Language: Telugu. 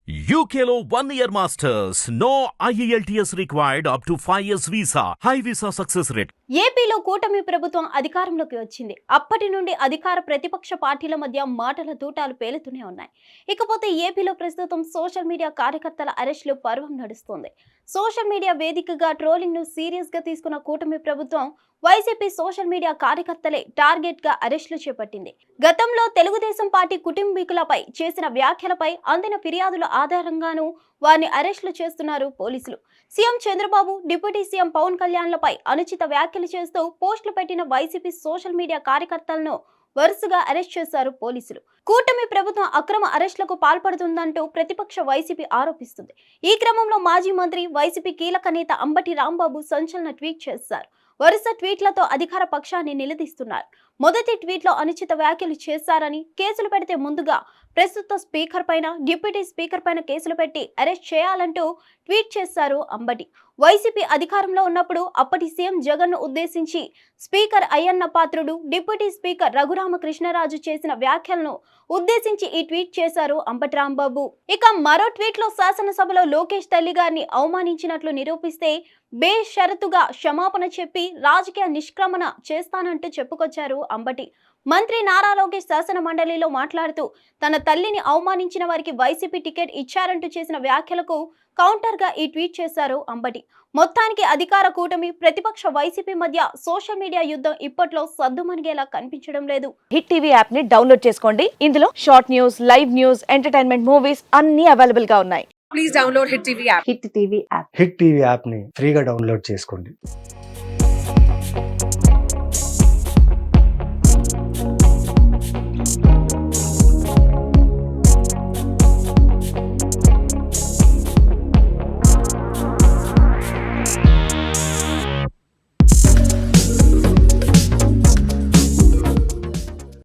UKLO 1 year masters. No IELTS required up to 5 years visa. High visa success rate. ఏపీలో కూటమి ప్రభుత్వం అధికారంలోకి వచ్చింది. అప్పటి నుండి అధికార ప్రతిపక్ష పార్టీల మధ్య మాటల తూటాలు పేలుతూనే ఉన్నాయి. ఇకపోతే ఏపీలో ప్రస్తుతం సోషల్ మీడియా కార్యకర్తల అరెస్టులు పర్వం నడుస్తుంది. సోషల్ మీడియా వేదికగా ట్రోలింగ్ ను సీరియస్ గా తీసుకున్న కూటమి ప్రభుత్వం వైసీపీ సోషల్ మీడియా కార్యకర్తలే టార్గెట్ గా అరెస్టులు చేపట్టింది. గతంలో తెలుగుదేశం పార్టీ కుటుంబీకులపై చేసిన వ్యాఖ్యలపై అందిన ఫిర్యాదుల ఆధారంగానూ వారిని అరెస్టులు చేస్తున్నారు పోలీసులు. CM Chandrababu, deputy CM Pawan కళ్యాణ్లపై అనుచిత వ్యాఖ్యలు చేస్తూ పోస్టులు పెట్టిన వైసీపీ సోషల్ మీడియా కార్యకర్తలను వరుసగా అరెస్ట్ చేశారు పోలీసులు. కూటమి ప్రభుత్వం అక్రమ అరెస్టులకు పాల్పడుతుందంటూ ప్రతిపక్ష వైసీపీ ఆరోపిస్తుంది. ఈ క్రమంలో మాజీ మంత్రి, వైసీపీ కీలక నేత అంబటి రాంబాబు సంచలన ట్వీట్ చేశారు. వరుస ట్వీట్లతో అధికార పక్షాన్ని నిలదీస్తున్నారు. మొదటి ట్వీట్లో అనుచిత వ్యాఖ్యలు చేశారని, కేసులు పెడితే ముందుగా ప్రస్తుత స్పీకర్ పైన, డిప్యూటీ స్పీకర్ పైన కేసులు పెట్టి అరెస్ట్ చేయాలంటూ ట్వీట్ చేశారు అంబటి. వైసీపీ అధికారంలో ఉన్నప్పుడు అప్పటి సీఎం జగన్ ను ఉద్దేశించి speaker Ayyanna Patrudu, deputy speaker Raghuramakrishnaraju చేసిన వ్యాఖ్యలను ఉద్దేశించి ఈ ట్వీట్ చేశారు అంబటి రాంబాబు. ఇక మరో ట్వీట్ లో శాసనసభలో లోకేష్ తల్లి గారిని అవమానించినట్లు నిరూపిస్తే బేషరతుగా క్షమాపణ చెప్పి రాజకీయ నిష్క్రమణ చేస్తానంటూ చెప్పుకొచ్చారు అంబటి. మంత్రి నారా లోకేష్ శాసన మండలిలో మాట్లాడుతూ తన తల్లిని అవమానించిన వారికి వైసీపీ టికెట్ ఇచ్చారంటూ చేసిన వ్యాఖ్యలకు కౌంటర్ గా ఈ ట్వీట్ చేశారు అంబటి. మొత్తానికి అధికార కూటమి, ప్రతిపక్ష వైసీపీ మధ్య సోషల్ మీడియా యుద్ధం ఇప్పట్లో సద్దుమణిగేలా కనిపించడం లేదు. హిట్ టీవీ యాప్ ని డౌన్లోడ్ చేసుకోండి. ఇందులో short news, live news, entertainment movies అన్ని అవైలబుల్ గా ఉన్నాయి. Please download Hit TV app. Hit TV app. Hit TV యాప్ని ఫ్రీగా డౌన్లోడ్ చేసుకోండి.